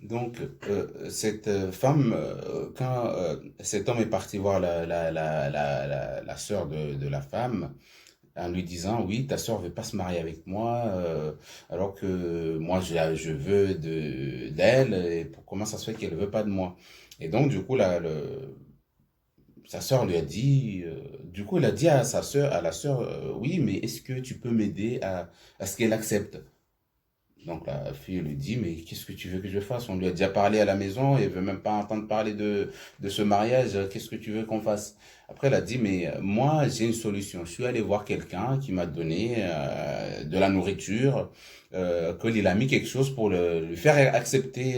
Donc, cette femme, quand cet homme est parti voir la sœur de la femme, en lui disant, oui, ta sœur veut pas se marier avec moi, alors que moi, je veux d'elle, et comment ça se fait qu'elle veut pas de moi? Et donc, du coup, sa sœur lui a dit, du coup, il a dit à la sœur, oui, mais est-ce que tu peux m'aider à ce qu'elle accepte? Donc la fille lui dit, mais qu'est-ce que tu veux que je fasse? On lui a déjà parlé à la maison, et elle veut même pas entendre parler de ce mariage, qu'est-ce que tu veux qu'on fasse? Après, elle a dit, mais moi, j'ai une solution. Je suis allé voir quelqu'un qui m'a donné de la nourriture, qu'il a mis quelque chose pour lui faire accepter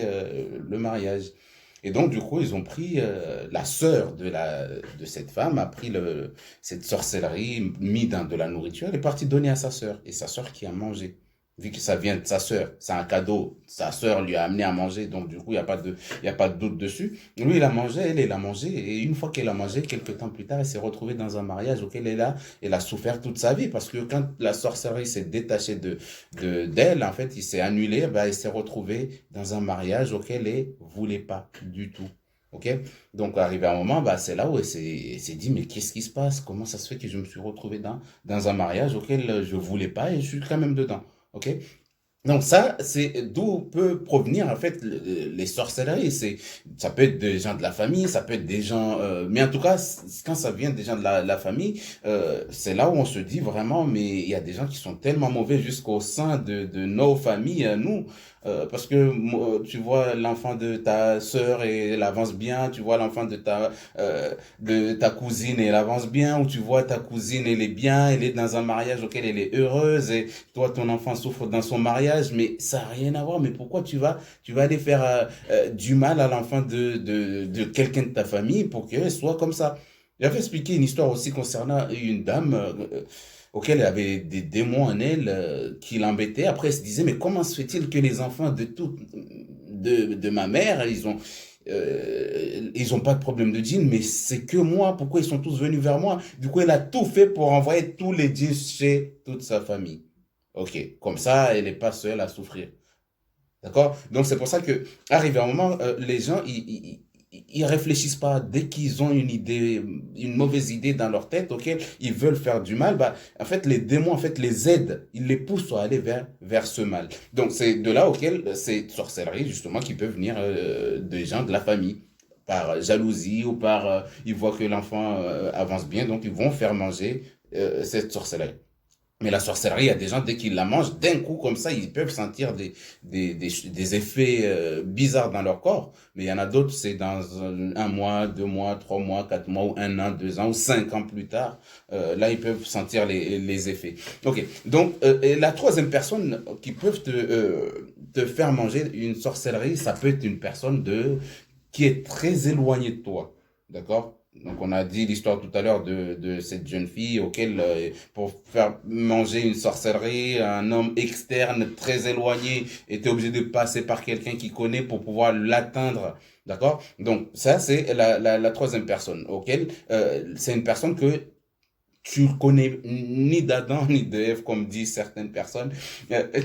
le mariage. Et donc, du coup, ils ont pris, la sœur de cette femme a pris cette sorcellerie, mis dans de la nourriture, elle est partie donner à sa sœur. Et sa sœur qui a mangé. Vu que ça vient de sa sœur, c'est un cadeau. Sa sœur lui a amené à manger, donc du coup, il y a pas de doute dessus. Lui, il a mangé, elle a mangé, et une fois qu'elle a mangé, quelques temps plus tard, elle s'est retrouvée dans un mariage auquel elle a souffert toute sa vie, parce que quand la sorcellerie s'est détachée d'elle, en fait, il s'est annulé, ben, elle s'est retrouvée dans un mariage auquel elle voulait pas du tout. Ok? Donc, arrivé à un moment, bah, c'est là où elle s'est dit, mais qu'est-ce qui se passe? Comment ça se fait que je me suis retrouvé dans un mariage auquel je voulais pas et je suis quand même dedans? Ok? Donc ça, c'est d'où peut provenir en fait les sorcelleries. Ça peut être des gens de la famille, ça peut être des gens, mais en tout cas, quand ça vient des gens de la famille, c'est là où on se dit vraiment, mais il y a des gens qui sont tellement mauvais jusqu'au sein de nos familles, nous, parce que tu vois l'enfant de ta sœur et elle avance bien, tu vois l'enfant de ta cousine et elle avance bien, ou tu vois ta cousine elle est bien, elle est dans un mariage auquel elle est heureuse et toi, ton enfant souffre dans son mariage, mais ça n'a rien à voir. Mais pourquoi tu vas aller faire du mal à l'enfant de quelqu'un de ta famille pour qu'elle soit comme ça? J'avais expliqué une histoire aussi concernant une dame auquel elle avait des démons en elle qui l'embêtaient. Après, elle se disait, mais comment se fait-il que les enfants de ma mère, ils ont pas de problème de djinn, mais c'est que moi. Pourquoi ils sont tous venus vers moi? Du coup, elle a tout fait pour envoyer tous les djinns chez toute sa famille. Ok, comme ça, elle n'est pas seule à souffrir. D'accord? Donc, c'est pour ça que, arrivé à un moment, les gens, ils réfléchissent pas. Dès qu'ils ont une idée, une mauvaise idée dans leur tête, auquel ils veulent faire du mal, bah, en fait, les démons, en fait, les aident. Ils les poussent à aller vers ce mal. Donc, c'est de là auquel ces sorcelleries, justement, qui peuvent venir des gens de la famille. Par jalousie ou par, ils voient que l'enfant avance bien, donc ils vont faire manger cette sorcellerie. Mais la sorcellerie, il y a des gens, dès qu'ils la mangent, d'un coup, comme ça, ils peuvent sentir des effets bizarres dans leur corps. Mais il y en a d'autres, c'est dans un mois, 2 mois, 3 mois, 4 mois, ou 1 an, 2 ans, ou 5 ans plus tard. Là, ils peuvent sentir les effets. Ok. Donc, et la troisième personne qui peut te faire manger une sorcellerie, ça peut être une personne qui est très éloignée de toi. D'accord? Donc, on a dit l'histoire tout à l'heure de cette jeune fille auquel, pour faire manger une sorcellerie, un homme externe très éloigné était obligé de passer par quelqu'un qui connaît pour pouvoir l'atteindre. D'accord? Donc, ça, c'est la troisième personne, auquel c'est une personne que tu connais ni d'Adam ni de Ève, comme disent certaines personnes.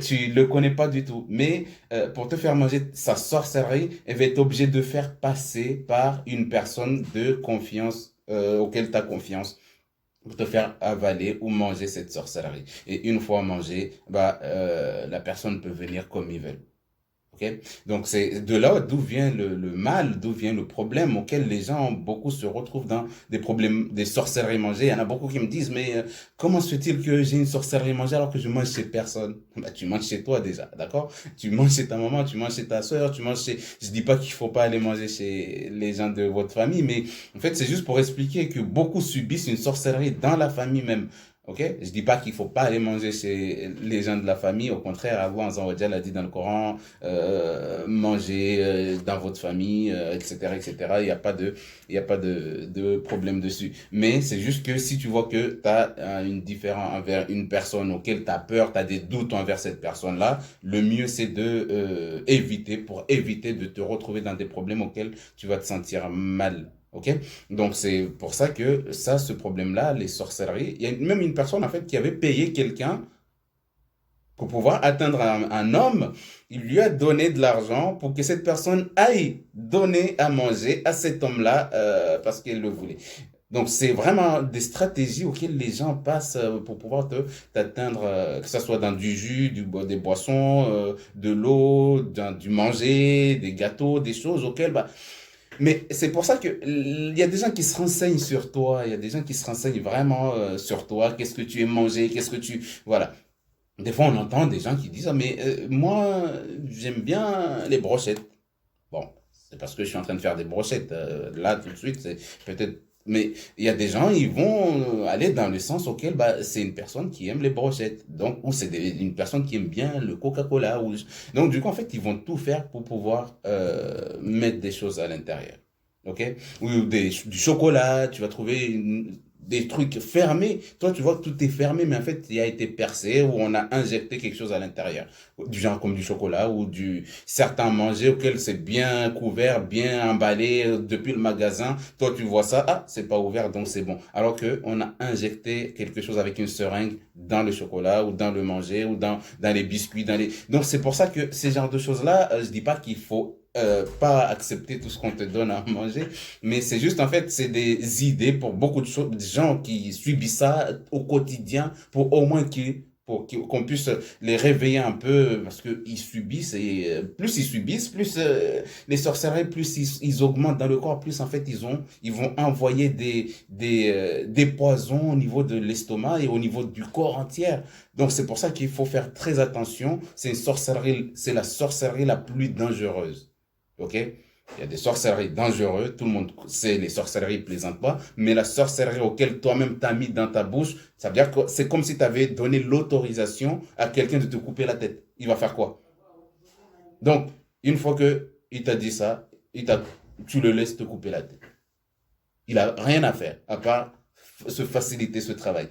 Tu le connais pas du tout. Mais pour te faire manger sa sorcellerie, elle va être obligée de faire passer par une personne de confiance, auquel tu as confiance, pour te faire avaler ou manger cette sorcellerie. Et une fois mangée, bah, la personne peut venir comme il veut. Ok. Donc c'est de là d'où vient le mal, d'où vient le problème auquel les gens beaucoup se retrouvent dans des problèmes, des sorcelleries mangées. Il y en a beaucoup qui me disent, mais comment se fait-il que j'ai une sorcellerie mangée alors que je mange chez personne? Bah, tu manges chez toi déjà, d'accord? Tu manges chez ta maman, tu manges chez ta soeur, tu manges chez... Je dis pas qu'il faut pas aller manger chez les gens de votre famille, mais en fait c'est juste pour expliquer que beaucoup subissent une sorcellerie dans la famille même. Ok? Je dis pas qu'il faut pas aller manger chez les gens de la famille. Au contraire, Allah Azza wa Jalla a dit dans le Coran, manger dans votre famille, etc., etc. Il y a pas de problème dessus. Mais c'est juste que si tu vois que tu as une différence envers une personne auquel tu as peur, tu as des doutes envers cette personne-là, le mieux c'est de éviter, pour éviter de te retrouver dans des problèmes auxquels tu vas te sentir mal. Ok? Donc c'est pour ça que ça, ce problème-là, les sorcelleries, il y a même une personne en fait qui avait payé quelqu'un Pour pouvoir atteindre un homme, il lui a donné de l'argent pour que cette personne aille donner à manger à cet homme-là parce qu'elle le voulait. Donc, c'est vraiment des stratégies auxquelles les gens passent pour pouvoir t'atteindre, que ce soit dans du jus, des boissons, de l'eau, du manger, des gâteaux, des choses auxquelles, bah, mais c'est pour ça que il y a des gens qui se renseignent sur toi, il y a des gens qui se renseignent vraiment sur toi, qu'est-ce que tu aimes manger, qu'est-ce que tu... Voilà. Des fois, on entend des gens qui disent, ah, mais moi, j'aime bien les brochettes. Bon, c'est parce que je suis en train de faire des brochettes. Là, tout de suite, c'est peut-être... Mais il y a des gens, ils vont aller dans le sens auquel bah, c'est une personne qui aime les brochettes. Donc, ou c'est une personne qui aime bien le Coca-Cola. Donc, du coup, en fait, ils vont tout faire pour pouvoir mettre des choses à l'intérieur. OK? Ou du chocolat, tu vas trouver des trucs fermés. Toi, tu vois que tout est fermé, mais en fait, il a été percé ou on a injecté quelque chose à l'intérieur. Du genre comme du chocolat ou certains manger auxquels c'est bien couvert, bien emballé depuis le magasin. Toi, tu vois ça, ah, c'est pas ouvert, donc c'est bon. Alors que on a injecté quelque chose avec une seringue dans le chocolat ou dans le manger ou dans les biscuits, Donc, c'est pour ça que ces genres de choses-là, je dis pas qu'il faut pas accepter tout ce qu'on te donne à manger, mais c'est juste, en fait, c'est des idées pour beaucoup de gens qui subissent ça au quotidien pour au moins qu'on puisse les réveiller un peu parce qu'ils subissent et plus ils subissent, plus les sorcelleries, plus ils augmentent dans le corps, plus en fait ils vont envoyer des poisons au niveau de l'estomac et au niveau du corps entier. Donc c'est pour ça qu'il faut faire très attention. C'est la sorcellerie la plus dangereuse. OK? Il y a des sorcelleries dangereuses, tout le monde sait les sorcelleries plaisantes pas, mais la sorcellerie auquel toi-même t'as mis dans ta bouche, ça veut dire que c'est comme si tu avais donné l'autorisation à quelqu'un de te couper la tête. Il va faire quoi? Donc, une fois que il t'a dit ça, tu le laisses te couper la tête. Il a rien à faire à part se faciliter ce travail.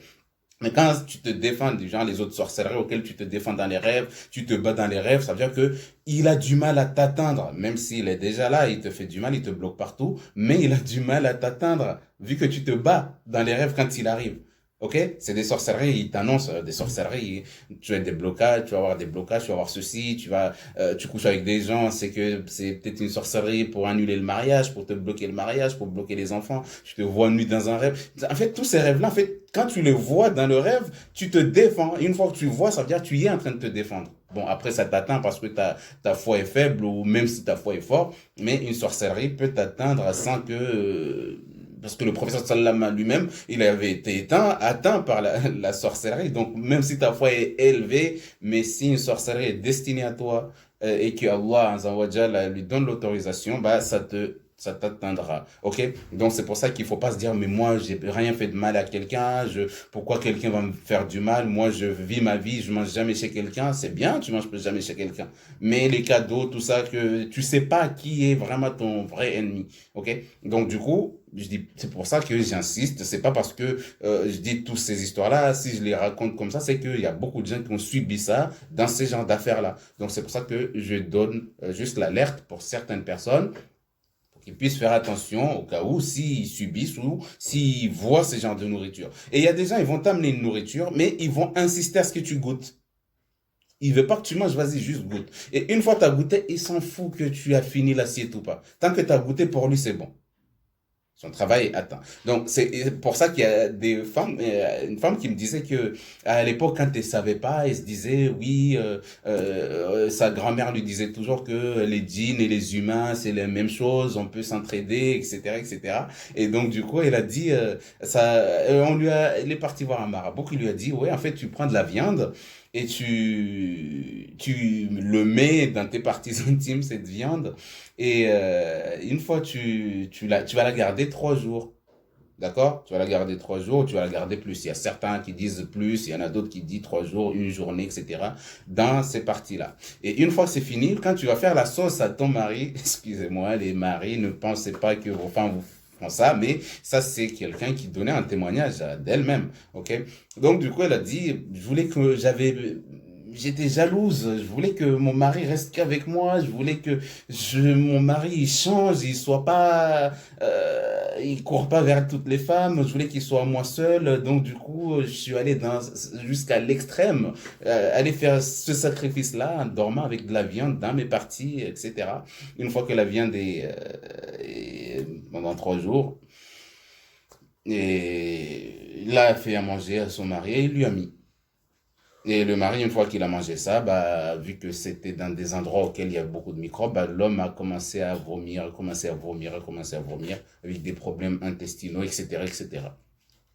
Mais quand tu te défends du genre les autres sorcelleries auxquelles tu te défends dans les rêves, tu te bats dans les rêves, ça veut dire que il a du mal à t'atteindre, même s'il est déjà là, il te fait du mal, il te bloque partout, mais il a du mal à t'atteindre, vu que tu te bats dans les rêves quand il arrive. Ok? C'est des sorcelleries, il t'annonce des sorcelleries, tu as des blocages, tu vas avoir des blocages, tu vas avoir ceci, tu couches avec des gens, c'est que c'est peut-être une sorcellerie pour annuler le mariage, pour te bloquer le mariage, pour bloquer les enfants, tu te vois nu dans un rêve. En fait, tous ces rêves-là, en fait, quand tu les vois dans le rêve, tu te défends. Une fois que tu vois, ça veut dire que tu y es en train de te défendre. Bon, après, ça t'atteint parce que ta foi est faible ou même si ta foi est forte, mais une sorcellerie peut t'atteindre sans que parce que le professeur Sallam lui-même, il avait été atteint par la sorcellerie. Donc, même si ta foi est élevée, mais si une sorcellerie est destinée à toi et que Allah Azza wa Jalla lui donne l'autorisation, bah, ça t'atteindra. Ok? Donc, c'est pour ça qu'il faut pas se dire, mais moi, j'ai rien fait de mal à quelqu'un, pourquoi quelqu'un va me faire du mal? Moi, je vis ma vie, je mange jamais chez quelqu'un. C'est bien, tu manges jamais chez quelqu'un. Mais les cadeaux, tout ça, que tu sais pas qui est vraiment ton vrai ennemi. Ok? Donc, du coup, je dis, c'est pour ça que j'insiste. C'est pas parce que je dis toutes ces histoires-là, si je les raconte comme ça, c'est qu'il y a beaucoup de gens qui ont subi ça dans ces genres d'affaires-là. Donc c'est pour ça que je donne juste l'alerte pour certaines personnes pour qu'ils puissent faire attention au cas où s'ils subissent ou s'ils voient ces genres de nourriture. Et il y a des gens, ils vont t'amener une nourriture, mais ils vont insister à ce que tu goûtes. Il veut pas que tu manges, vas-y, juste goûte. Et une fois que tu as goûté, il s'en fout que tu as fini l'assiette ou pas. Tant que tu as goûté, pour lui, c'est bon. Son travail est atteint. Donc, c'est pour ça qu'il y a des femmes, une femme qui me disait que à l'époque, quand elle savait pas, elle se disait, oui, sa grand-mère lui disait toujours que les djinns et les humains, c'est la même chose, on peut s'entraider, etc., etc. Et cetera. Et donc, du coup, elle a dit, elle est partie voir un marabout qui lui a dit, ouais, en fait, tu prends de la viande et tu le mets dans tes parties intimes, cette viande, et une fois, tu vas la garder 3 jours. D'accord? Tu vas la garder 3 jours, tu vas la garder plus. Il y a certains qui disent plus, il y en a d'autres qui disent 3 jours, une journée, etc. Dans ces parties-là. Et une fois que c'est fini, quand tu vas faire la sauce à ton mari, excusez-moi, les maris, ne pensez pas que vos femmes vous font ça, mais ça, c'est quelqu'un qui donnait un témoignage d'elle-même. OK? Donc, du coup, elle a dit, j'étais jalouse. Je voulais que mon mari reste qu'avec moi. Je voulais que mon mari il change, il soit pas, il court pas vers toutes les femmes. Je voulais qu'il soit moi seul. Donc du coup, je suis allé jusqu'à l'extrême, aller faire ce sacrifice-là en dormant avec de la viande dans mes parties, etc. Une fois que la viande pendant 3 jours, et il a fait à manger à son mari et il lui a mis. Et le mari, une fois qu'il a mangé ça, bah, vu que c'était dans des endroits auxquels il y a beaucoup de microbes, bah, l'homme a commencé à vomir, commencé à vomir, commencé à vomir, avec des problèmes intestinaux, etc., etc.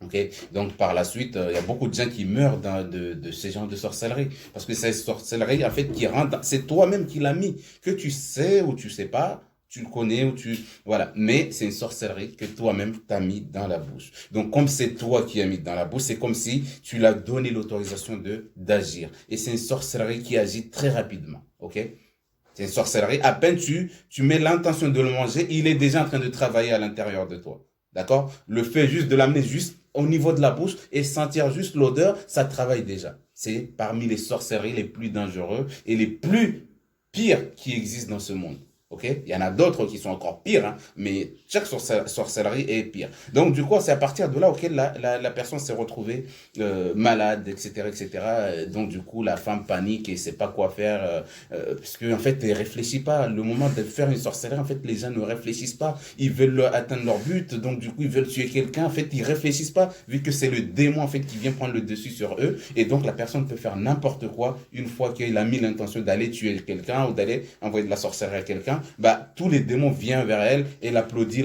Ok, donc par la suite, il y a beaucoup de gens qui meurent de ces genres de sorcellerie. Parce que c'est sorcellerie, en fait, qui rentre, c'est toi-même qui l'as mis. Que tu sais ou tu sais pas, tu le connais ou voilà. Mais c'est une sorcellerie que toi-même t'as mis dans la bouche. Donc, comme c'est toi qui as mis dans la bouche, c'est comme si tu l'as donné l'autorisation d'agir. Et c'est une sorcellerie qui agit très rapidement. Ok? C'est une sorcellerie. À peine tu mets l'intention de le manger, il est déjà en train de travailler à l'intérieur de toi. D'accord? Le fait juste de l'amener juste au niveau de la bouche et sentir juste l'odeur, ça travaille déjà. C'est parmi les sorcelleries les plus dangereuses et les plus pires qui existent dans ce monde. Ok? Il y en a d'autres qui sont encore pires, hein, mais chaque sorcellerie est pire. Donc, du coup, c'est à partir de là auquel la personne s'est retrouvée malade, etc., etc. Donc, du coup, la femme panique et ne sait pas quoi faire parce qu'en fait, elle ne réfléchit pas. Le moment de faire une sorcellerie, en fait, les gens ne réfléchissent pas. Ils veulent atteindre leur but, donc du coup, ils veulent tuer quelqu'un. En fait, ils ne réfléchissent pas, vu que c'est le démon en fait qui vient prendre le dessus sur eux. Et donc, la personne peut faire n'importe quoi une fois qu'il a mis l'intention d'aller tuer quelqu'un ou d'aller envoyer de la sorcellerie à quelqu'un. Bah, tous les démons viennent vers elle et l'applaudit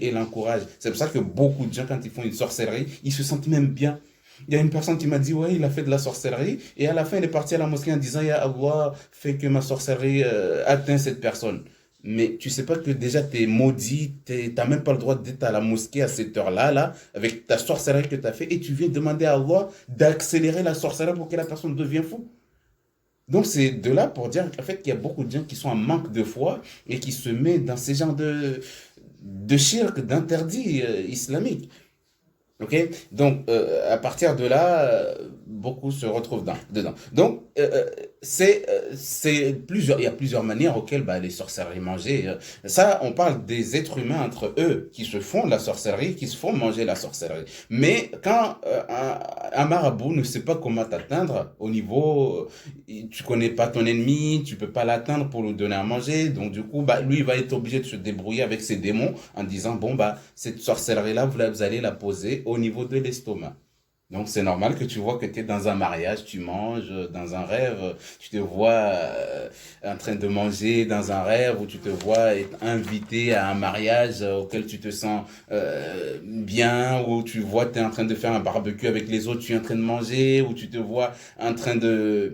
et l'encourage. C'est pour ça que beaucoup de gens, quand ils font une sorcellerie, ils se sentent même bien. Il y a une personne qui m'a dit, ouais, il a fait de la sorcellerie. Et à la fin, il est parti à la mosquée en disant, Ya Allah, fait que ma sorcellerie atteint cette personne. Mais tu sais pas que déjà t'es maudit, t'as même pas le droit d'être à la mosquée à cette heure-là, là, avec ta sorcellerie que t'as fait, et tu viens demander à Allah d'accélérer la sorcellerie pour que la personne devienne fou. Donc c'est de là pour dire en fait qu'il y a beaucoup de gens qui sont en manque de foi et qui se mettent dans ces genres de shirk, d'interdits islamiques. Ok, donc à partir de là, beaucoup se retrouvent dedans. Donc c'est plusieurs, il y a plusieurs manières auxquelles bah, les sorcelleries mangées. Ça, on parle des êtres humains entre eux qui se font de la sorcellerie, qui se font manger la sorcellerie. Mais quand un marabout ne sait pas comment t'atteindre au niveau, tu connais pas ton ennemi, tu peux pas l'atteindre pour lui donner à manger, donc du coup, bah lui il va être obligé de se débrouiller avec ses démons en disant bon bah cette sorcellerie là vous allez la poser au niveau de l'estomac. Donc c'est normal que tu vois que tu es dans un mariage, tu manges, dans un rêve, tu te vois en train de manger dans un rêve, ou tu te vois être invité à un mariage auquel tu te sens bien, ou tu vois que tu es en train de faire un barbecue avec les autres, tu es en train de manger, ou tu te vois en train de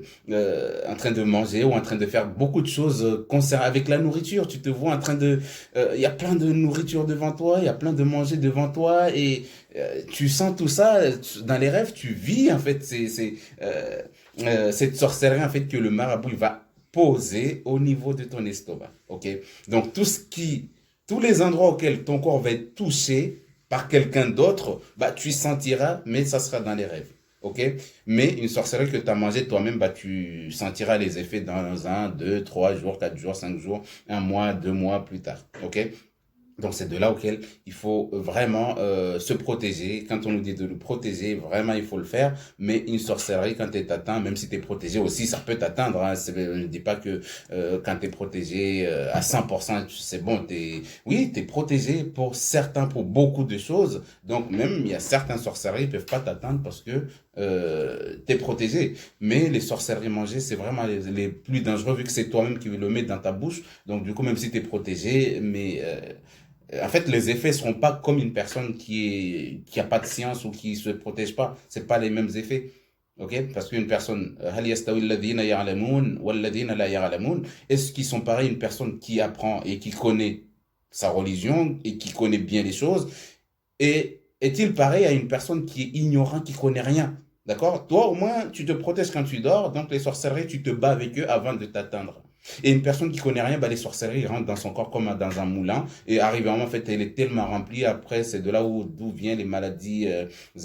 manger ou en train de faire beaucoup de choses concernant avec la nourriture. Tu te vois en train il y a plein de nourriture devant toi, il y a plein de manger devant toi et tu sens tout ça dans les rêves, tu vis en fait cette sorcellerie en fait que le marabout il va poser au niveau de ton estomac. Ok, donc tous les endroits auxquels ton corps va être touché par quelqu'un d'autre, bah tu sentiras, mais ça sera dans les rêves. Ok, mais une sorcellerie que tu as mangée toi-même, bah tu sentiras les effets dans 1, 2, 3 jours, 4 jours, 5 jours, un mois, 2 mois plus tard. Ok, donc c'est de là auquel il faut vraiment se protéger. Quand on nous dit de le protéger, vraiment il faut le faire. Mais une sorcellerie, quand elle t'atteint, même si tu es protégé aussi, ça peut t'atteindre. Hein. Je ne dis pas que quand tu es protégé à 100%, c'est bon. Oui, tu es protégé pour certains, pour beaucoup de choses. Donc même, il y a certaines sorcelleries qui ne peuvent pas t'atteindre parce que tu es protégé. Mais les sorcelleries mangées, c'est vraiment les plus dangereux vu que c'est toi-même qui le mets dans ta bouche. Donc du coup, même si tu es protégé, mais en fait, les effets seront pas comme une personne qui a pas de science ou qui se protège pas. C'est pas les mêmes effets. Ok? Parce qu'une personne, هل يستوي الذين يعلمون والذين لا يعلمون? Est-ce qu'ils sont pareils une personne qui apprend et qui connaît sa religion et qui connaît bien les choses? Et est-il pareil à une personne qui est ignorante, qui connaît rien? D'accord? Toi, au moins, tu te protèges quand tu dors. Donc, les sorcelleries, tu te bats avec eux avant de t'atteindre. Et une personne qui connaît rien, bah, les sorcelleries rentrent dans son corps comme dans un moulin. Et arrivant, en fait, elle est tellement remplie. Après, c'est de là d'où viennent les maladies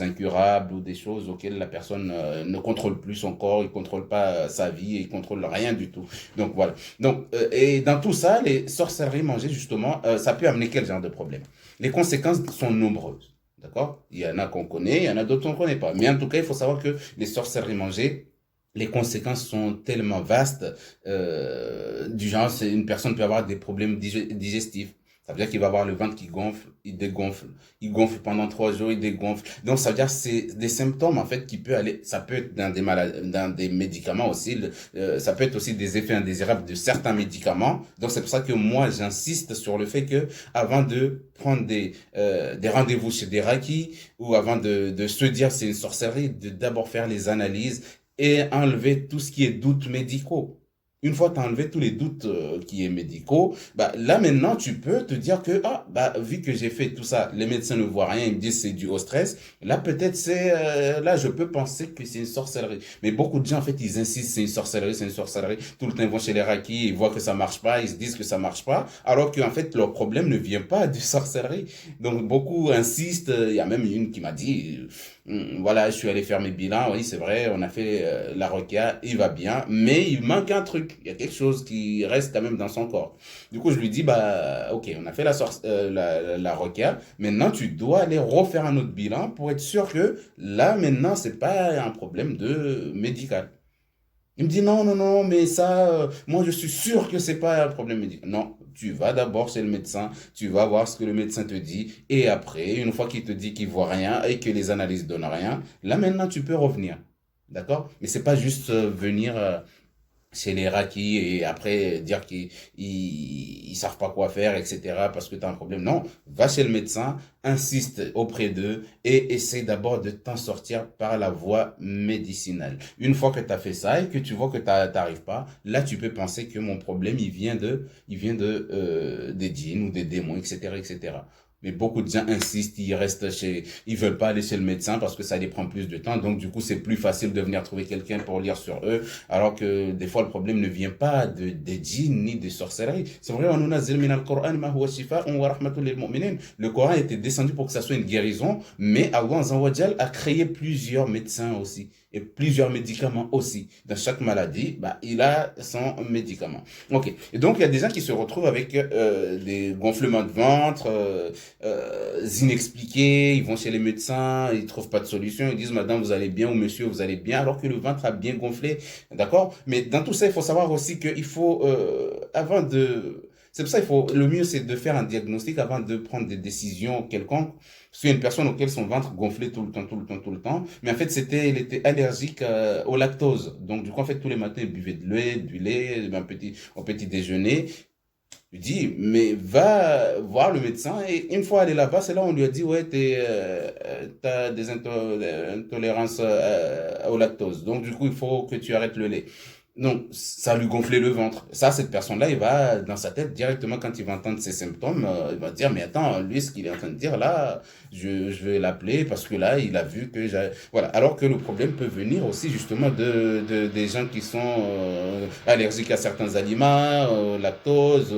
incurables ou des choses auxquelles la personne ne contrôle plus son corps, il contrôle pas sa vie, il contrôle rien du tout. Donc voilà. Donc, et dans tout ça, les sorcelleries mangées, justement, ça peut amener quel genre de problème? Les conséquences sont nombreuses. D'accord? Il y en a qu'on connaît, il y en a d'autres qu'on ne connaît pas. Mais en tout cas, il faut savoir que les sorcelleries mangées, les conséquences sont tellement vastes, du genre, c'est une personne peut avoir des problèmes digestifs. Ça veut dire qu'il va avoir le ventre qui gonfle, il gonfle pendant 3 jours, il dégonfle. Donc, ça veut dire que c'est des symptômes, en fait, qui peut aller, ça peut être dans des médicaments aussi, ça peut être aussi des effets indésirables de certains médicaments. Donc, c'est pour ça que moi, j'insiste sur le fait que, avant de prendre des rendez-vous chez des Reiki, ou avant de se dire c'est une sorcellerie, de d'abord faire les analyses, et enlever tout ce qui est doutes médicaux. Une fois que tu as enlevé tous les doutes qui est médicaux, bah, là maintenant tu peux te dire que bah, vu que j'ai fait tout ça, les médecins ne voient rien, ils me disent c'est dû au stress. Là peut-être là je peux penser que c'est une sorcellerie. Mais beaucoup de gens en fait ils insistent c'est une sorcellerie, c'est une sorcellerie. Tout le temps ils vont chez les Reiki, ils voient que ça marche pas, ils se disent que ça marche pas, alors qu'en fait leur problème ne vient pas de sorcellerie. Donc beaucoup insistent. Il y a même une qui m'a dit voilà, je suis allé faire mes bilans, oui, c'est vrai, on a fait la requête, il va bien, mais il manque un truc, il y a quelque chose qui reste quand même dans son corps. Du coup, je lui dis, bah, ok, on a fait la requête, maintenant tu dois aller refaire un autre bilan pour être sûr que là, maintenant, c'est pas un problème de médical. Il me dit non, non, non, mais ça, moi je suis sûr que c'est pas un problème médical. Non, tu vas d'abord chez le médecin, tu vas voir ce que le médecin te dit, et après, une fois qu'il te dit qu'il voit rien et que les analyses donnent rien, là maintenant tu peux revenir. D'accord? Mais c'est pas juste venir chez les Raki et après dire qu'ils savent pas quoi faire, etc. parce que tu as un problème. Non, va chez le médecin, insiste auprès d'eux et essaie d'abord de t'en sortir par la voie médicinale. Une fois que tu as fait ça et que tu vois que tu n'arrives pas, là tu peux penser que mon problème il vient de des djinns ou des démons, etc., etc. Mais beaucoup de gens insistent, ils veulent pas aller chez le médecin parce que ça les prend plus de temps. Donc, du coup, c'est plus facile de venir trouver quelqu'un pour lire sur eux. Alors que, des fois, le problème ne vient pas des djinns ni des sorcelleries. C'est vrai, le Coran était descendu pour que ça soit une guérison. Mais Allah Azza wa Jal a créé plusieurs médecins aussi. Et plusieurs médicaments aussi. Dans chaque maladie, bah, il a son médicament. Ok. Et donc, il y a des gens qui se retrouvent avec des gonflements de ventre, inexpliqués, ils vont chez les médecins, ils trouvent pas de solution, ils disent madame vous allez bien ou monsieur vous allez bien, alors que le ventre a bien gonflé, d'accord? Mais dans tout ça, il faut savoir aussi qu'il faut, c'est pour ça le mieux c'est de faire un diagnostic avant de prendre des décisions quelconques. Parce qu'il y a une personne auquel son ventre gonflait tout le temps, tout le temps, tout le temps. Mais en fait, il était allergique au lactose. Donc, du coup, en fait, tous les matins, il buvait du lait, au petit déjeuner. Je dis, mais va voir le médecin. Et une fois allé là-bas, c'est là où on lui a dit, ouais, t'as des intolérances au lactose. Donc, du coup, il faut que tu arrêtes le lait. Donc, ça lui gonflait le ventre. Ça, cette personne-là, il va, dans sa tête, directement, quand il va entendre ces symptômes, il va dire, mais attends, lui, ce qu'il est en train de dire, là, je vais l'appeler parce que là, il a vu que j'ai... Voilà. Alors que le problème peut venir aussi, justement, des gens qui sont allergiques à certains aliments, au lactose,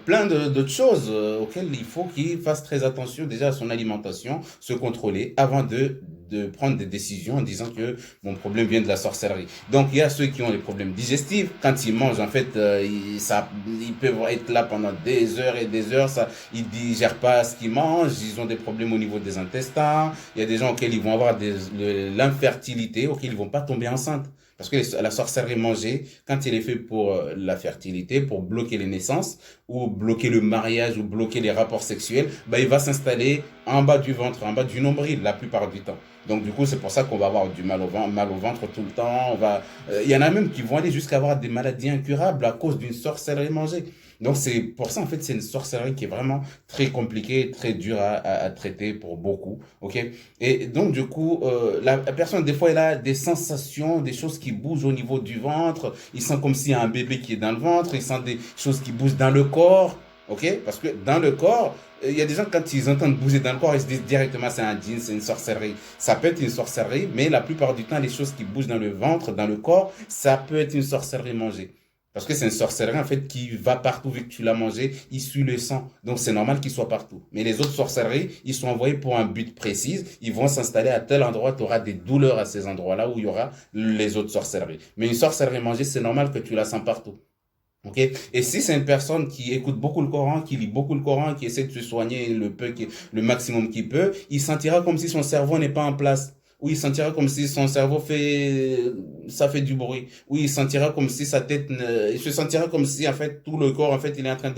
plein d'autres choses auxquelles il faut qu'il fasse très attention déjà à son alimentation, se contrôler avant de prendre des décisions en disant que mon problème vient de la sorcellerie. Donc il y a ceux qui ont des problèmes digestifs, quand ils mangent en fait, ils peuvent être là pendant des heures et des heures, ils digèrent pas ce qu'ils mangent, ils ont des problèmes au niveau des intestins, il y a des gens auxquels ils vont avoir l'infertilité, auxquels ils vont pas tomber enceintes. Parce que la sorcellerie mangée, quand elle est faite pour la fertilité, pour bloquer les naissances, ou bloquer le mariage, ou bloquer les rapports sexuels, bah, il va s'installer en bas du ventre, en bas du nombril, la plupart du temps. Donc, du coup, c'est pour ça qu'on va avoir du mal au ventre tout le temps. Il y en a même qui vont aller jusqu'à avoir des maladies incurables à cause d'une sorcellerie mangée. Donc, c'est pour ça, en fait, c'est une sorcellerie qui est vraiment très compliquée, très dure à traiter pour beaucoup. OK? Et donc, du coup, la personne, des fois, elle a des sensations, des choses qui bougent au niveau du ventre. Il sent comme s'il y a un bébé qui est dans le ventre. Il sent des choses qui bougent dans le corps. ok? Parce que dans le corps, il y a des gens, quand ils entendent bouger dans le corps, ils se disent directement c'est un djinn, c'est une sorcellerie. Ça peut être une sorcellerie, mais la plupart du temps, les choses qui bougent dans le ventre, dans le corps, ça peut être une sorcellerie mangée. Parce que c'est une sorcellerie, en fait, qui va partout vu que tu l'as mangé, il suit le sang. Donc, c'est normal qu'il soit partout. Mais les autres sorcelleries, ils sont envoyés pour un but précis. Ils vont s'installer à tel endroit, tu auras des douleurs à ces endroits-là où il y aura les autres sorcelleries. Mais une sorcellerie mangée, c'est normal que tu la sens partout. Ok? Et si c'est une personne qui écoute beaucoup le Coran, qui lit beaucoup le Coran, qui essaie de se soigner le maximum qu'il peut, il sentira comme si son cerveau n'est pas en place. Ou il sentira comme si son cerveau ça fait du bruit. Ou il sentira comme si sa tête, il se sentira comme si, en fait, tout le corps, en fait, il est en train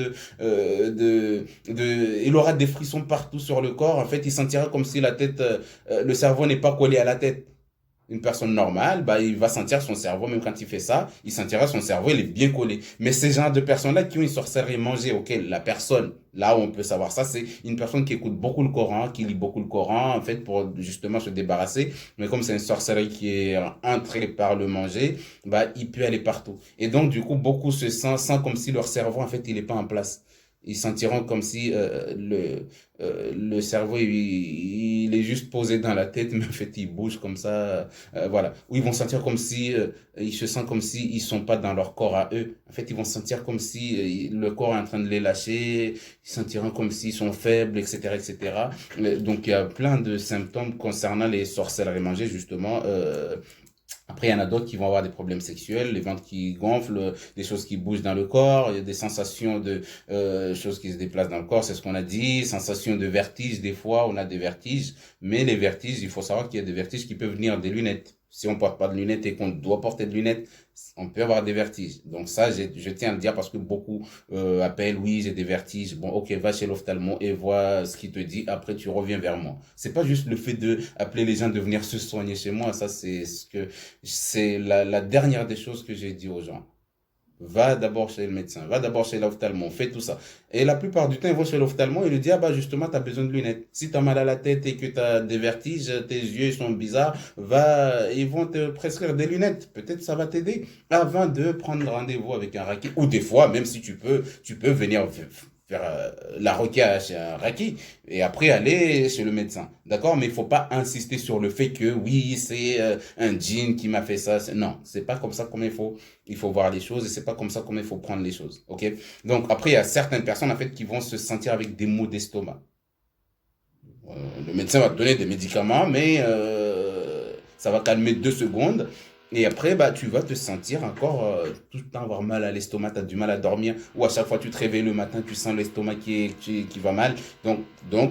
il aura des frissons partout sur le corps. En fait, il sentira comme si la tête, le cerveau n'est pas collé à la tête. Une personne normale, bah, il va sentir son cerveau, même quand il fait ça, il sentira son cerveau, il est bien collé. Mais ces genres de personnes-là qui ont une sorcellerie mangée, auquel la personne, là où on peut savoir ça, c'est une personne qui écoute beaucoup le Coran, qui lit beaucoup le Coran, en fait, pour justement se débarrasser. Mais comme c'est une sorcellerie qui est entrée par le manger, bah, il peut aller partout. Et donc, du coup, beaucoup sentent comme si leur cerveau, en fait, il n'est pas en place. Ils sentiront comme si le cerveau il est juste posé dans la tête, mais en fait il bouge comme ça, voilà. Ou ils vont sentir comme si ils se sentent comme si ils sont pas dans leur corps à eux. En fait, ils vont sentir comme si le corps est en train de les lâcher. Ils sentiront comme s'ils sont faibles, etc., etc. Donc il y a plein de symptômes concernant les sorcelleries mangées justement. Après, il y en a d'autres qui vont avoir des problèmes sexuels, les ventres qui gonflent, des choses qui bougent dans le corps, il y a des sensations de choses qui se déplacent dans le corps, c'est ce qu'on a dit, sensations de vertige, des fois on a des vertiges, mais les vertiges, il faut savoir qu'il y a des vertiges qui peuvent venir des lunettes. Si on porte pas de lunettes et qu'on doit porter de lunettes, on peut avoir des vertiges. Donc ça, je tiens à le dire parce que beaucoup appellent, oui, j'ai des vertiges. Bon, ok, va chez l'ophtalmo et vois ce qu'il te dit. Après, tu reviens vers moi. C'est pas juste le fait de appeler les gens de venir se soigner chez moi. Ça, c'est la dernière des choses que j'ai dit aux gens. Va d'abord chez le médecin, va d'abord chez l'ophtalmo, fais tout ça. Et la plupart du temps, ils vont chez l'ophtalmo et lui disent, ah bah justement, tu as besoin de lunettes. Si tu as mal à la tête et que tu as des vertiges, tes yeux sont bizarres, ils vont te prescrire des lunettes. Peut-être ça va t'aider avant de prendre rendez-vous avec un raki. Ou des fois, même si tu peux venir faire la requête chez un raki et après aller chez le médecin. D'accord? Mais il faut pas insister sur le fait que oui, c'est un djinn qui m'a fait ça. Non, c'est pas comme ça comme il faut voir les choses et c'est pas comme ça comme il faut prendre les choses. OK? Donc après, il y a certaines personnes en fait qui vont se sentir avec des maux d'estomac. Le médecin va te donner des médicaments, mais ça va calmer 2 secondes. Et après, bah, tu vas te sentir encore tout le temps avoir mal à l'estomac, tu as du mal à dormir, ou à chaque fois tu te réveilles le matin, tu sens l'estomac qui va mal.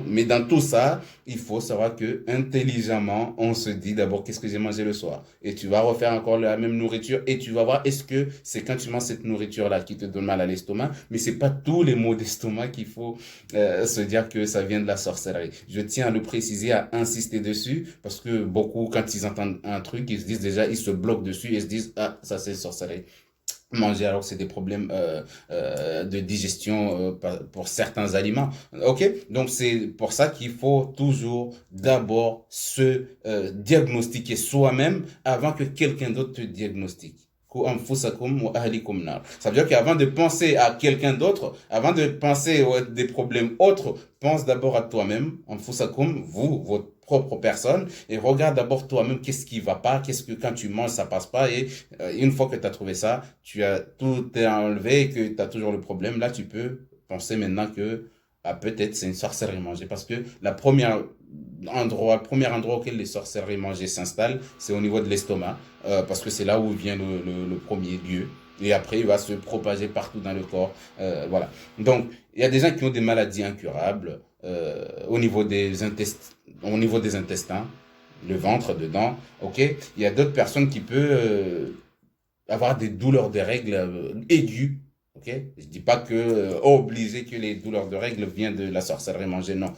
Mais dans tout ça, il faut savoir que intelligemment, on se dit d'abord qu'est-ce que j'ai mangé le soir. Et tu vas refaire encore la même nourriture et tu vas voir est-ce que c'est quand tu manges cette nourriture-là qui te donne mal à l'estomac, mais c'est pas tous les maux d'estomac qu'il faut se dire que ça vient de la sorcellerie. Je tiens à le préciser, à insister dessus, parce que beaucoup, quand ils entendent un truc, ils se disent déjà, ils se bloquent dessus et se disent, ah, ça c'est sorcellerie. Manger alors que c'est des problèmes de digestion pour certains aliments. Ok, donc c'est pour ça qu'il faut toujours d'abord se diagnostiquer soi-même avant que quelqu'un d'autre te diagnostique. Ça veut dire qu'avant de penser à quelqu'un d'autre, avant de penser à des problèmes autres, pense d'abord à toi-même, vous, votre propre personne, et regarde d'abord toi-même qu'est-ce qui va pas, qu'est-ce que quand tu manges ça passe pas, et une fois que tu as trouvé ça, tu as tout enlevé et que tu as toujours le problème, là tu peux penser maintenant que peut-être c'est une sorcellerie mangée, parce que le premier endroit auquel les sorcelleries mangées s'installent, c'est au niveau de l'estomac, parce que c'est là où vient le premier lieu. Et après, il va se propager partout dans le corps. Voilà. Donc, il y a des gens qui ont des maladies incurables au niveau des intestins, le ventre dedans. Ok. Il y a d'autres personnes qui peuvent avoir des douleurs de règles aiguës. Ok, je dis pas que obligé que les douleurs de règles viennent de la sorcellerie mangée, non.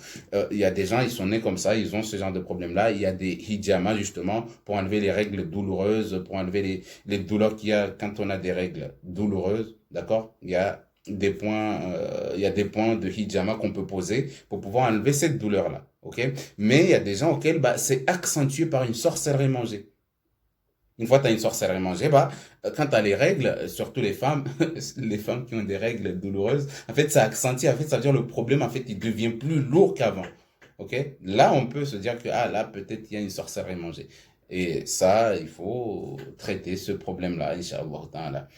Il y a des gens, ils sont nés comme ça, ils ont ce genre de problème-là. Il y a des hijamas justement pour enlever les règles douloureuses, pour enlever les douleurs qu'il y a quand on a des règles douloureuses, d'accord? Il y a des points de hijama qu'on peut poser pour pouvoir enlever cette douleur-là, ok? Mais il y a des gens auxquels bah, c'est accentué par une sorcellerie mangée. Une fois tu as une sorcellerie mangée, bah, quand tu as les règles, surtout les femmes, les femmes qui ont des règles douloureuses, en fait, ça accentue, en fait, ça veut dire le problème, en fait, il devient plus lourd qu'avant. Ok? Là, on peut se dire que, ah, là, peut-être il y a une sorcellerie mangée. Et ça, il faut traiter ce problème-là, Inch'Allah Ta'ala.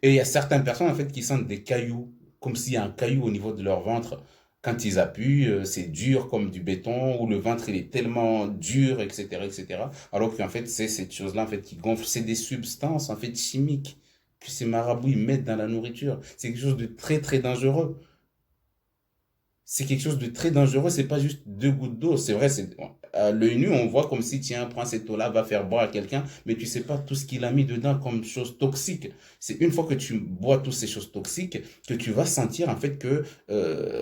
Et il y a certaines personnes, en fait, qui sentent des cailloux, comme s'il y a un caillou au niveau de leur ventre. Quand ils appuient, c'est dur comme du béton, ou le ventre, il est tellement dur, etc., etc. Alors qu'en fait, c'est cette chose-là, en fait, qui gonfle. C'est des substances, en fait, chimiques que ces marabouts, ils mettent dans la nourriture. C'est quelque chose de très, très dangereux. C'est quelque chose de très dangereux, c'est pas juste 2 gouttes d'eau. C'est vrai, c'est à l'œil nu, on voit comme si tiens, prends cette eau-là, va faire boire à quelqu'un, mais tu sais pas tout ce qu'il a mis dedans comme choses toxiques. C'est une fois que tu bois toutes ces choses toxiques que tu vas sentir en fait que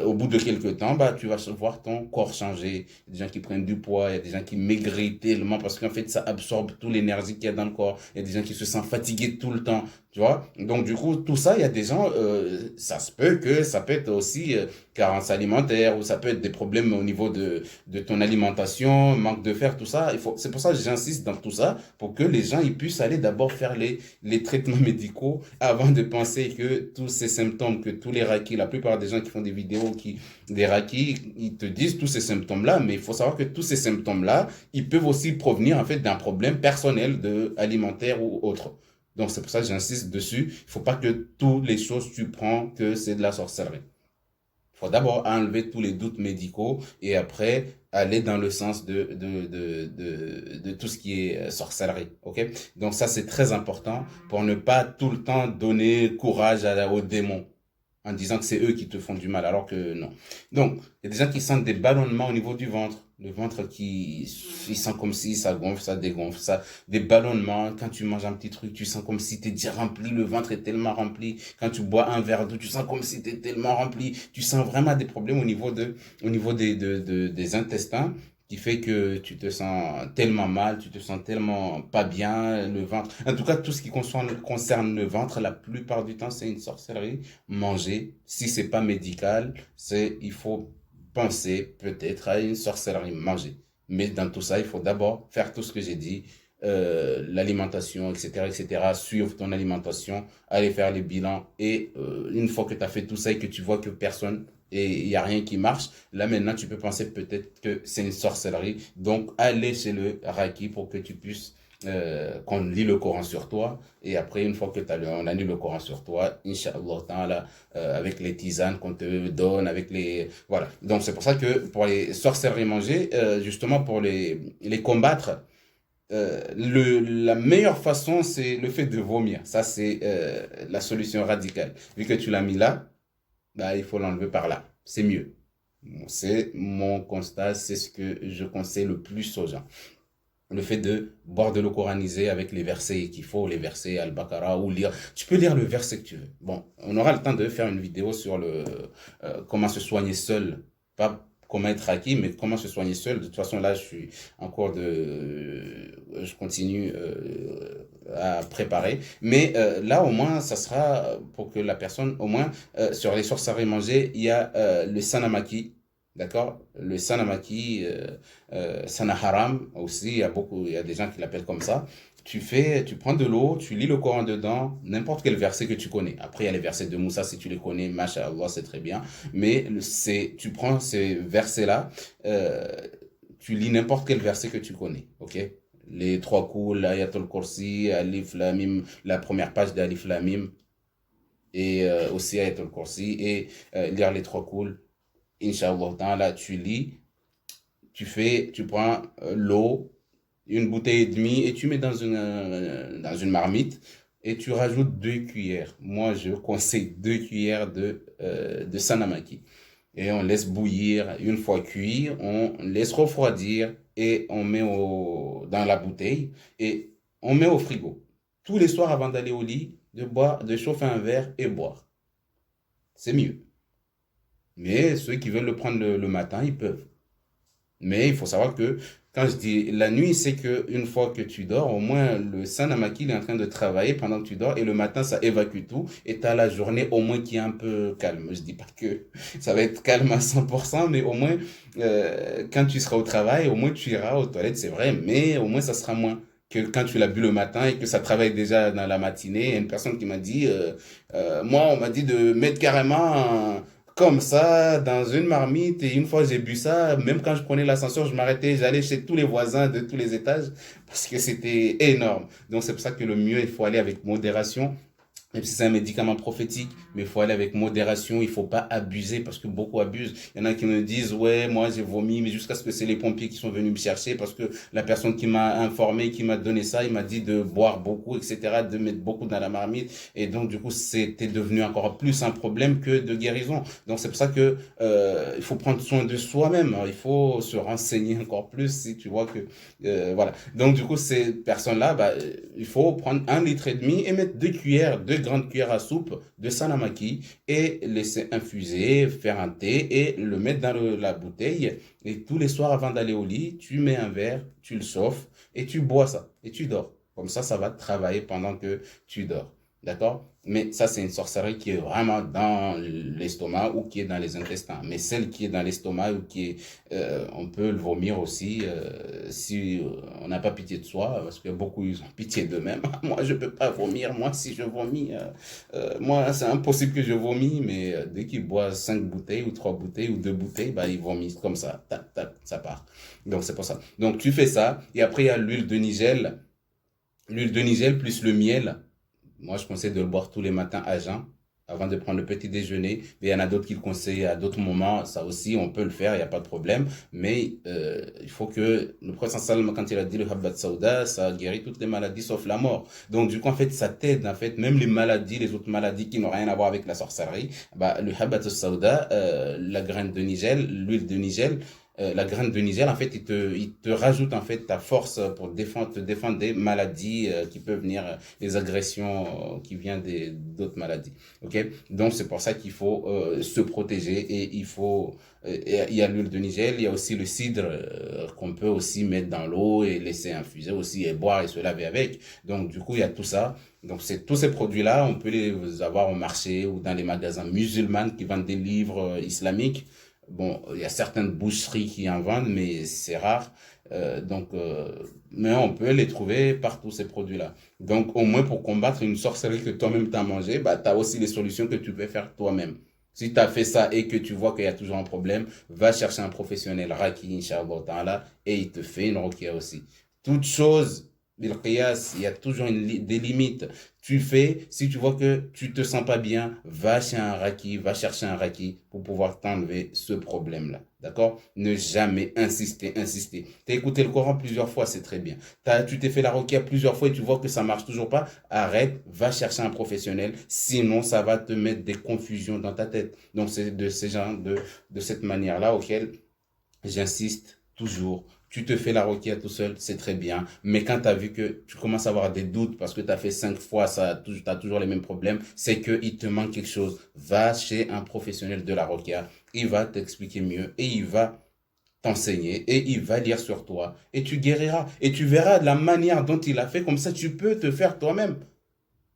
au bout de quelques temps, bah tu vas voir ton corps changer. Il y a des gens qui prennent du poids, il y a des gens qui maigrissent tellement parce qu'en fait ça absorbe toute l'énergie qu'il y a dans le corps. Il y a des gens qui se sentent fatigués tout le temps. Tu vois? Donc, du coup, tout ça, il y a des gens, ça se peut que ça peut être aussi carence alimentaire ou ça peut être des problèmes au niveau de ton alimentation, manque de fer, tout ça. C'est pour ça que j'insiste dans tout ça, pour que les gens ils puissent aller d'abord faire les traitements médicaux avant de penser que tous ces symptômes, que tous les rakis, la plupart des gens qui font des vidéos, des rakis, ils te disent tous ces symptômes-là, mais il faut savoir que tous ces symptômes-là, ils peuvent aussi provenir en fait d'un problème personnel alimentaire ou autre. Donc, c'est pour ça que j'insiste dessus. Il ne faut pas que toutes les choses que tu prends, que c'est de la sorcellerie. Il faut d'abord enlever tous les doutes médicaux et après aller dans le sens de tout ce qui est sorcellerie. Ok? Donc, ça, c'est très important pour ne pas tout le temps donner courage aux démons en disant que c'est eux qui te font du mal, alors que non. Donc, il y a des gens qui sentent des ballonnements au niveau du ventre. Le ventre il sent comme si ça gonfle, ça dégonfle, ça, des ballonnements. Quand tu manges un petit truc, tu sens comme si t'es déjà rempli, le ventre est tellement rempli. Quand tu bois un verre d'eau, tu sens comme si t'es tellement rempli. Tu sens vraiment des problèmes au niveau des intestins qui fait que tu te sens tellement mal, tu te sens tellement pas bien, le ventre. En tout cas, tout ce qui concerne le ventre, la plupart du temps, c'est une sorcellerie manger. Si c'est pas médical, il faut penser peut-être à une sorcellerie manger. Mais dans tout ça, il faut d'abord faire tout ce que j'ai dit, l'alimentation, etc., etc., suivre ton alimentation, aller faire les bilans et une fois que tu as fait tout ça et que tu vois que personne et il n'y a rien qui marche, là maintenant tu peux penser peut-être que c'est une sorcellerie. Donc aller chez le Raki pour que tu puisses qu'on lit le Coran sur toi et après une fois que on a lu le Coran sur toi, Inch'Allah ta'ala, avec les tisanes qu'on te donne, avec les voilà. Donc c'est pour ça que pour les sorcelleries mangées, justement pour les combattre, la meilleure façon c'est le fait de vomir. Ça c'est la solution radicale. Vu que tu l'as mis là, bah, il faut l'enlever par là. C'est mieux. C'est mon constat, c'est ce que je conseille le plus aux gens. Le fait de boire de l'eau coranisée avec les versets qu'il faut, les versets Al-Baqarah ou lire. Tu peux lire le verset que tu veux. Bon, on aura le temps de faire une vidéo sur comment se soigner seul. Pas comment être acquis, mais comment se soigner seul. De toute façon, là, je suis en cours je continue à préparer. Mais là, au moins, ça sera pour que la personne, au moins, sur les sources à manger, il y a le sanamaki. D'accord? Le sanamaki, sanaharam aussi, il y a des gens qui l'appellent comme ça. Tu prends de l'eau, tu lis le Coran dedans, n'importe quel verset que tu connais. Après, il y a les versets de Moussa, si tu les connais, Masha'Allah, c'est très bien. Mais tu prends ces versets-là, euh, tu lis n'importe quel verset que tu connais, ok? Les 3 coups, l'Ayatul Kursi, Alif Lamim, la première page d'Alif Lamim, et aussi Ayatul Kursi, et lire les 3 coups, Inch'Allah, là, tu lis, tu prends l'eau, une bouteille et demie, et tu mets dans une marmite, et tu rajoutes 2 cuillères. Moi, je conseille 2 cuillères de sanamaki. Et on laisse bouillir. Une fois cuit, on laisse refroidir et on met dans la bouteille et on met au frigo. Tous les soirs avant d'aller au lit, de chauffer un verre et boire. C'est mieux. Mais ceux qui veulent le prendre le matin, ils peuvent. Mais il faut savoir que Quand je dis la nuit, c'est que une fois que tu dors, au moins le Sanamaki il est en train de travailler pendant que tu dors et le matin ça évacue tout et tu as la journée au moins qui est un peu calme. Je dis pas que ça va être calme à 100%, mais au moins quand tu seras au travail, au moins tu iras aux toilettes, c'est vrai, mais au moins ça sera moins que quand tu l'as bu le matin et que ça travaille déjà dans la matinée. Il y a une personne qui m'a dit, moi on m'a dit de mettre carrément comme ça, dans une marmite, et une fois j'ai bu ça, même quand je prenais l'ascenseur, je m'arrêtais, j'allais chez tous les voisins de tous les étages, parce que c'était énorme. Donc c'est pour ça que le mieux, il faut aller avec modération. Même si c'est un médicament prophétique, mais il faut aller avec modération, il faut pas abuser parce que beaucoup abusent. Il y en a qui me disent, ouais, moi j'ai vomi, mais jusqu'à ce que c'est les pompiers qui sont venus me chercher parce que la personne qui m'a informé, qui m'a donné ça, il m'a dit de boire beaucoup, etc., de mettre beaucoup dans la marmite. Et donc, du coup, c'était devenu encore plus un problème que de guérison. Donc, c'est pour ça que, il faut prendre soin de soi-même. Il faut se renseigner encore plus si tu vois que, voilà. Donc, du coup, ces personnes-là, bah, il faut prendre 1,5 litre et mettre 2 cuillères, 2 grandes cuillères à soupe de sanamaki et laisser infuser, faire un thé et le mettre dans la bouteille. Et tous les soirs avant d'aller au lit, tu mets un verre, tu le chauffes et tu bois ça et tu dors. Comme ça va travailler pendant que tu dors. D'accord? Mais ça, c'est une sorcellerie qui est vraiment dans l'estomac ou qui est dans les intestins. Mais celle qui est dans l'estomac ou qui est, on peut le vomir aussi si on n'a pas pitié de soi, parce que beaucoup ils ont pitié d'eux-mêmes. Moi, je peux pas vomir. Moi, si je vomis, moi, c'est impossible que je vomis. Mais dès qu'ils boivent 5 bouteilles ou 3 bouteilles ou 2 bouteilles, bah, ils vomissent comme ça. Tac, tac, ça part. Donc, c'est pour ça. Donc, tu fais ça. Et après, il y a l'huile de Nigel. L'huile de Nigel plus le miel. Moi, je conseille de le boire tous les matins à jeun, avant de prendre le petit déjeuner. Mais il y en a d'autres qui le conseillent à d'autres moments. Ça aussi, on peut le faire, il n'y a pas de problème. Mais il faut que le prophète sallam, quand il a dit le habbat saouda, ça guérit toutes les maladies sauf la mort. Donc, du coup, en fait, ça t'aide, en fait, même les maladies, les autres maladies qui n'ont rien à voir avec la sorcellerie. Bah, le habbat saouda, la graine de Nigel, l'huile de Nigel, la graine de Niger, en fait, il te rajoute en fait ta force pour te défendre des maladies qui peuvent venir, des agressions qui viennent d'autres maladies. Ok? Donc c'est pour ça qu'il faut se protéger et il faut. Il y a l'huile de Niger, il y a aussi le cidre qu'on peut aussi mettre dans l'eau et laisser infuser aussi et boire et se laver avec. Donc du coup il y a tout ça. Donc c'est tous ces produits-là, on peut les avoir au marché ou dans les magasins musulmans qui vendent des livres islamiques. Bon, il y a certaines boucheries qui en vendent, mais c'est rare. Mais on peut les trouver partout, ces produits-là. Donc, au moins pour combattre une sorcellerie que toi-même t'as mangé, bah, tu as aussi les solutions que tu peux faire toi-même. Si tu as fait ça et que tu vois qu'il y a toujours un problème, va chercher un professionnel, Raki, Inch'Allah, Ta'ala, et il te fait une ruqya aussi. Toute chose, bil qiyas, il y a toujours des limites. Tu fais, si tu vois que tu te sens pas bien, va chez un Raki, va chercher un Raki pour pouvoir t'enlever ce problème-là. D'accord? Ne jamais insister, insister. T'as écouté le Coran plusieurs fois, c'est très bien. Tu t'es fait la ruqya plusieurs fois et tu vois que ça marche toujours pas, arrête, va chercher un professionnel. Sinon, ça va te mettre des confusions dans ta tête. Donc, c'est de ces gens, de cette manière-là auquel j'insiste toujours. Tu te fais la ruqya tout seul, c'est très bien. Mais quand tu as vu que tu commences à avoir des doutes parce que tu as fait 5 fois, tu as toujours les mêmes problèmes, c'est qu'il te manque quelque chose. Va chez un professionnel de la ruqya. Il va t'expliquer mieux et il va t'enseigner et il va lire sur toi et tu guériras. Et tu verras la manière dont il a fait, comme ça tu peux te faire toi-même.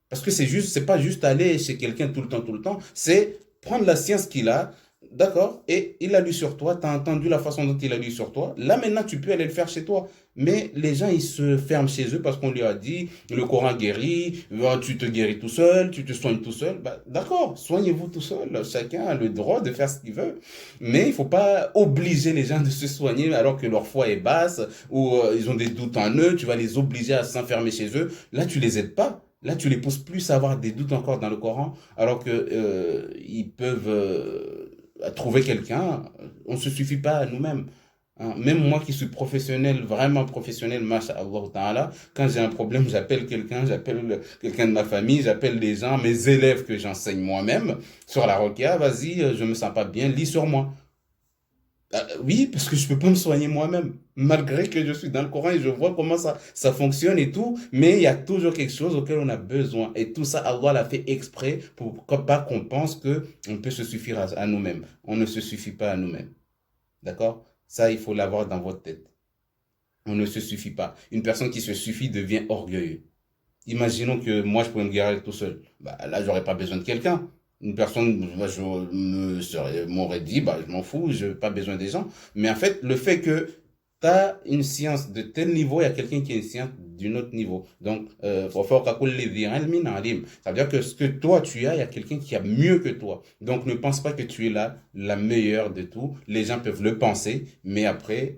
Parce que c'est pas juste aller chez quelqu'un tout le temps, c'est prendre la science qu'il a, d'accord, et il a lu sur toi, tu as entendu la façon dont il a lu sur toi, là maintenant tu peux aller le faire chez toi. Mais les gens, ils se ferment chez eux parce qu'on lui a dit, le Coran guérit, tu te guéris tout seul, tu te soignes tout seul. Bah, d'accord, soignez-vous tout seul, chacun a le droit de faire ce qu'il veut. Mais il faut pas obliger les gens de se soigner alors que leur foi est basse ou ils ont des doutes en eux, tu vas les obliger à s'enfermer chez eux. Là, tu les aides pas. Là, tu les pousses plus à avoir des doutes encore dans le Coran, alors que ils peuvent trouver quelqu'un. On ne se suffit pas à nous-mêmes. Hein. Même moi qui suis professionnel, vraiment professionnel, masha'Allah ta'ala, quand j'ai un problème, j'appelle quelqu'un de ma famille, j'appelle les gens, mes élèves que j'enseigne moi-même, sur la roquia, vas-y, je me sens pas bien, lis sur moi. Oui, parce que je peux pas me soigner moi-même, malgré que je suis dans le Coran et je vois comment ça fonctionne et tout, mais il y a toujours quelque chose auquel on a besoin. Et tout ça, Allah l'a fait exprès pour pas qu'on pense que on peut se suffire à nous-mêmes. On ne se suffit pas à nous-mêmes. D'accord? Ça, il faut l'avoir dans votre tête. On ne se suffit pas. Une personne qui se suffit devient orgueilleux. Imaginons que moi, je pourrais me guérir tout seul. Bah, là, j'aurais pas besoin de quelqu'un. Une personne, bah, m'aurait dit, bah, je m'en fous, je n'ai pas besoin des gens. Mais en fait, le fait que tu as une science de tel niveau, il y a quelqu'un qui a une science d'un autre niveau. Donc, ça veut dire que ce que toi, tu as, il y a quelqu'un qui a mieux que toi. Donc, ne pense pas que tu es là, la meilleure de tout. Les gens peuvent le penser, mais après,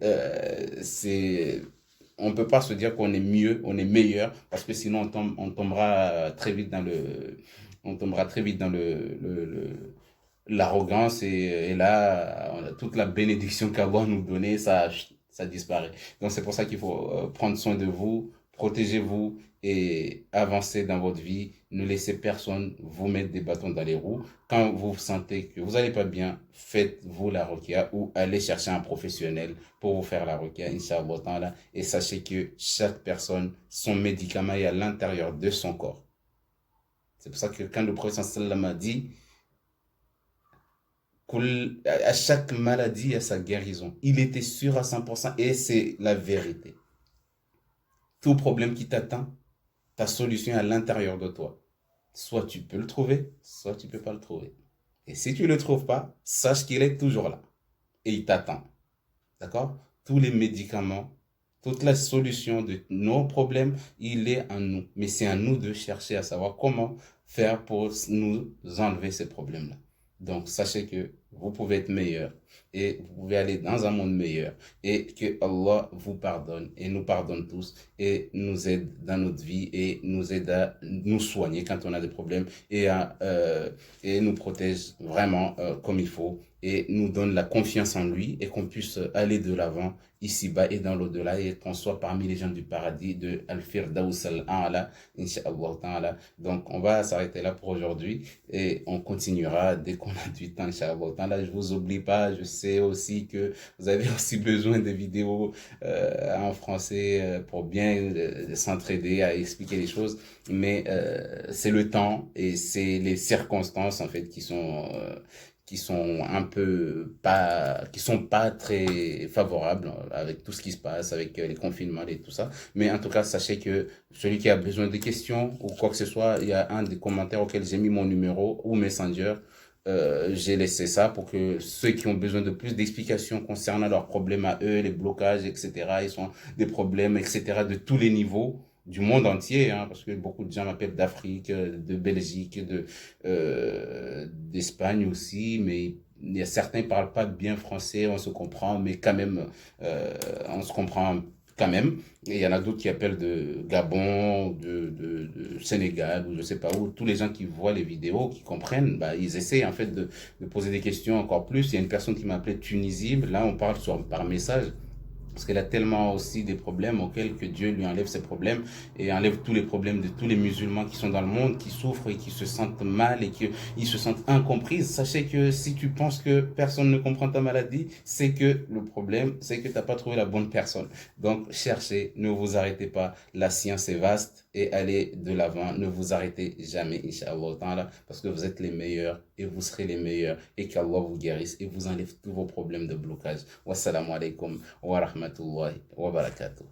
on ne peut pas se dire qu'on est mieux, on est meilleur, parce que sinon on tombera très vite dans l'arrogance et là, toute la bénédiction qu'Allah nous donnait, ça disparaît. Donc c'est pour ça qu'il faut prendre soin de vous, protégez-vous et avancez dans votre vie. Ne laissez personne vous mettre des bâtons dans les roues. Quand vous sentez que vous n'allez pas bien, faites-vous la ruqya ou allez chercher un professionnel pour vous faire la ruqya, Inch'Allah. Et sachez que chaque personne, son médicament est à l'intérieur de son corps. C'est pour ça que quand le prophète sallam a dit, à chaque maladie, il y a sa guérison. Il était sûr à 100% et c'est la vérité. Tout problème qui t'atteint, ta solution est à l'intérieur de toi. Soit tu peux le trouver, soit tu ne peux pas le trouver. Et si tu ne le trouves pas, sache qu'il est toujours là. Et il t'attend. D'accord? Tous les médicaments, toute la solution de nos problèmes, il est en nous. Mais c'est à nous de chercher à savoir comment faire pour nous enlever ces problèmes-là. Donc, sachez que vous pouvez être meilleur et vous pouvez aller dans un monde meilleur et que Allah vous pardonne et nous pardonne tous et nous aide dans notre vie et nous aide à nous soigner quand on a des problèmes et nous protège vraiment comme il faut et nous donne la confiance en lui et qu'on puisse aller de l'avant ici-bas et dans l'au-delà et qu'on soit parmi les gens du paradis de Al-Firdaus al-A'la, Inch'Allah ta'ala. Donc, on va s'arrêter là pour aujourd'hui et on continuera dès qu'on a du temps, Inch'Allah ta'ala. Je vous oublie pas, je sais aussi que vous avez aussi besoin de vidéos en français pour bien s'entraider à expliquer les choses, mais c'est le temps et c'est les circonstances en fait qui sont un peu pas, qui sont pas très favorables avec tout ce qui se passe, avec les confinements et tout ça. Mais en tout cas, sachez que celui qui a besoin de questions ou quoi que ce soit, il y a un des commentaires auxquels j'ai mis mon numéro ou Messenger. J'ai laissé ça pour que ceux qui ont besoin de plus d'explications concernant leurs problèmes à eux, les blocages, etc., ils sont des problèmes, etc., de tous les niveaux du monde entier, hein, parce que beaucoup de gens m'appellent d'Afrique, de Belgique, d'Espagne aussi, mais il y a certains qui ne parlent pas bien français, on se comprend, mais quand même, on se comprend quand même. Et il y en a d'autres qui appellent de Gabon, de Sénégal, ou je sais pas où. Tous les gens qui voient les vidéos, qui comprennent, bah, ils essaient en fait de poser des questions encore plus. Il y a une personne qui m'a appelé Tunisie, là on parle par message. Parce qu'elle a tellement aussi des problèmes auxquels que Dieu lui enlève ses problèmes et enlève tous les problèmes de tous les musulmans qui sont dans le monde, qui souffrent et qui se sentent mal et qui se sentent incompris. Sachez que si tu penses que personne ne comprend ta maladie, c'est que le problème, c'est que tu n'as pas trouvé la bonne personne. Donc, cherchez, ne vous arrêtez pas. La science est vaste et allez de l'avant. Ne vous arrêtez jamais, Inch'Allah, parce que vous êtes les meilleurs et vous serez les meilleurs et qu'Allah vous guérisse et vous enlève tous vos problèmes de blocage. Wassalamu alaikum wa rahmatullahi wa barakatuh.